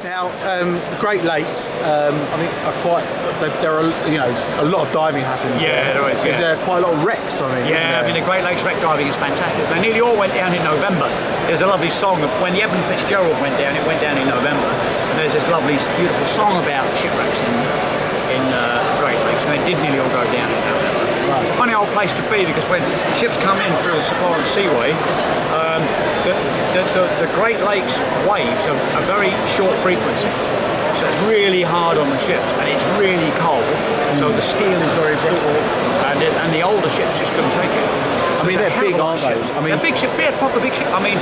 Now, the Great Lakes, I think are quite. There are, a lot of diving happens. Yeah, there is. Yeah. There's quite a lot of wrecks. I think. Yeah, I mean the Great Lakes wreck diving is fantastic. They nearly all went down in November. There's a lovely song of when the Evan Fitzgerald went down. It went down in November, and there's this lovely, beautiful song about shipwrecks in Great Lakes, and they did nearly all go down in November. Right. It's a funny old place to be because when ships come in through the Sabine Seaway, the Great Lakes waves are very short frequency, so it's really hard on the ship and it's really cold. So the steel is very brittle, and the older ships just couldn't take it. I mean, they're big, aren't they? I mean, they're big ships, they're proper big ships. I mean,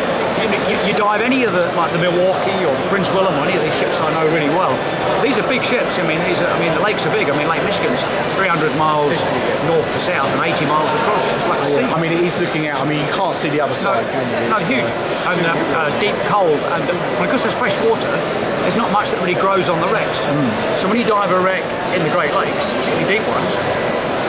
you dive any of the Milwaukee or the Prince William or any of these ships I know really well. These are big ships. I mean, the lakes are big. I mean, Lake Michigan's 300 miles north to south and 80 miles across. It's like a sea. I mean, it is looking out. I mean, you can't see the other side. No, huge. And deep, cold, and because there's fresh water, there's not much that really grows on the wrecks. So when you dive a wreck in the Great Lakes, particularly deep ones,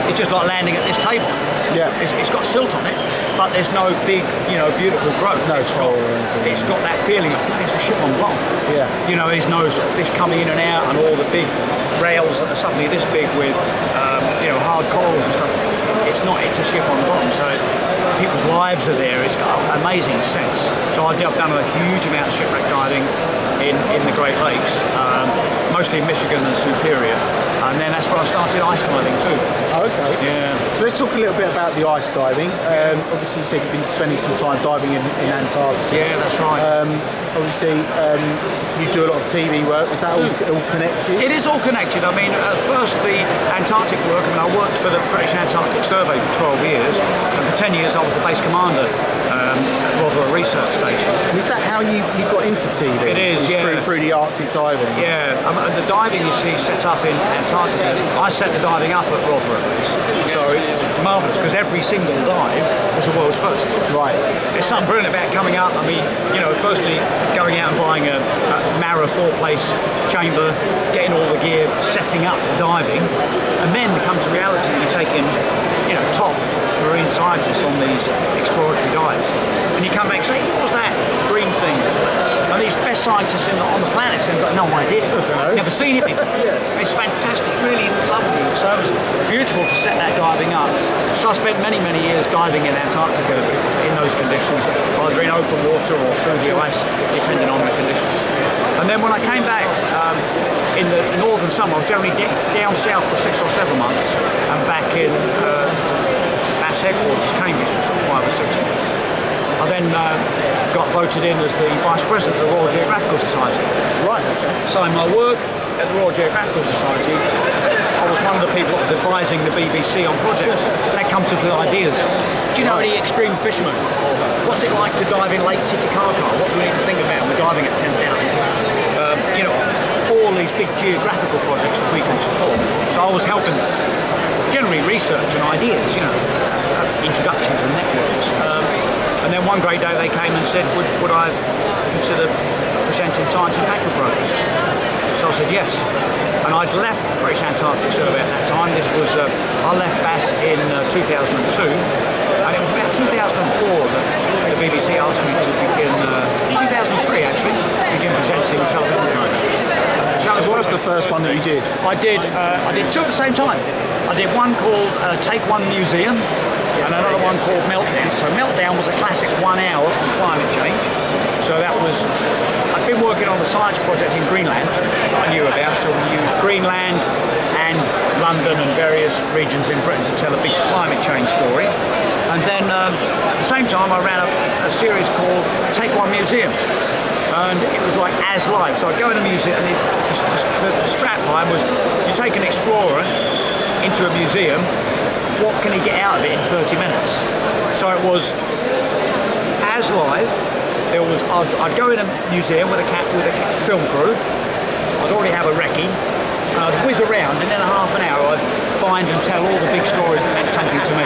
it's just like landing at this table. Yeah. It's got silt on it, but there's no big, beautiful growth. There's no troll or anything. It's got that feeling of, it's a ship on bottom. Yeah. There's no sort of fish coming in and out and all the big rails that are suddenly this big with, hard corals and stuff. It's a ship on bottom, so people's lives are there. It's got an amazing sense. So I've done a huge amount of shipwreck diving in the Great Lakes, mostly in Michigan and Superior. And then that's when I started ice diving too. Oh, okay. Yeah. So let's talk a little bit about the ice diving. Obviously, you said you've been spending some time diving in Antarctica. Yeah, that's right. Obviously, you do a lot of TV work. Is that all connected? It is all connected. I mean, first the Antarctic work. I mean, I worked for the British Antarctic Survey for 12 years, and for 10 years I was the base commander at Rothera Research Station. And is that how you got into TV? It is, yeah. Through the Arctic diving? Yeah, the diving you see set up in Antarctica, I set the diving up at Rothera Base. So it's marvellous because every single dive was the world's first. Right. There's something brilliant about coming up. I mean, firstly going out and buying a Mara 4-place chamber, getting all the gear, setting up the diving, and then comes the reality that you're taking, top marine scientists on these exploratory dives. And you come back and say, what was that green thing? And these best scientists on the planet have got no idea. I don't know. Never seen it before. Yeah. It's fantastic, really lovely. So it was beautiful to set that diving up. So I spent many, many years diving in Antarctica in those conditions, either in open water or through the ice, depending on the conditions. And then when I came back in the northern summer, I was generally down south for 6 or 7 months and back in BAS headquarters, Cambridge, for sort of 5 or 6 months. I then got voted in as the Vice President of the Royal Geographical Society. Right, okay. So in my work at the Royal Geographical Society, I was one of the people that was advising the BBC on projects. They come to the ideas. Do you know any extreme fishermen? What's it like to dive in Lake Titicaca? What do we need to think about when we're diving at 10,000? All these big geographical projects that we can support. So I was helping generally research and ideas, introductions and networks. And then one great day they came and said, would I consider presenting science and patrol programs? So I said yes. And I'd left the British Antarctic Survey at that time. I left BAS in 2002, and it was about 2004 that the BBC asked me to begin, 2003 actually, begin presenting television programs. So what was the first one that you did? I did 2 at the same time. I did one called Take One Museum, and another one called Meltdown. So Meltdown was a classic 1 hour on climate change. So I'd been working on the science project in Greenland that I knew about, so we used Greenland and London and various regions in Britain to tell a big climate change story. And then at the same time I ran a series called Take One Museum. And it was like as live. So I'd go in a museum and the strap line was, you take an explorer into a museum, what can he get out of it in 30 minutes? So it was as live. I'd go in a museum with a film crew. I'd already have a recce, and I'd whiz around, and in a half an hour I'd find and tell all the big stories that meant something to me.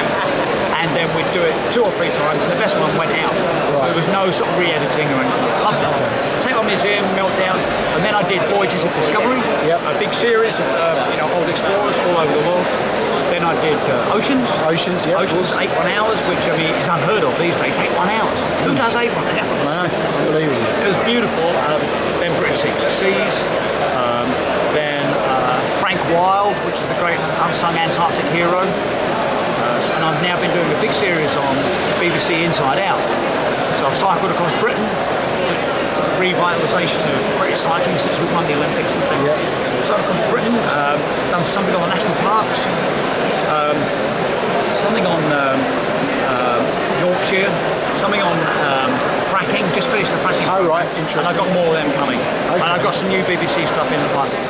And then we'd do it 2 or 3 times, and the best one went out. So there was no sort of re-editing or anything. I loved it. Take One Museum, Meltdown, and then I did Voyages of Discovery, a big series of old explorers all over the world. Then I did Oceans. Oceans, yeah. Oceans, 8-1 hours, which is unheard of these days. 8-1 hours. Who does 8-1 hours? Unbelievable. It was beautiful. Then British Secret seas. Then Frank Wild, which is the great unsung Antarctic hero. And I've now been doing a big series on BBC Inside Out. So I've cycled across Britain for revitalisation of British cycling since we won the Olympics and things. Yeah. So from Britain, done something on the national parks, something on Yorkshire, something on fracking, just finished the fracking. Oh right, And interesting. I've got more of them coming. And I've got some new BBC stuff in the pipeline.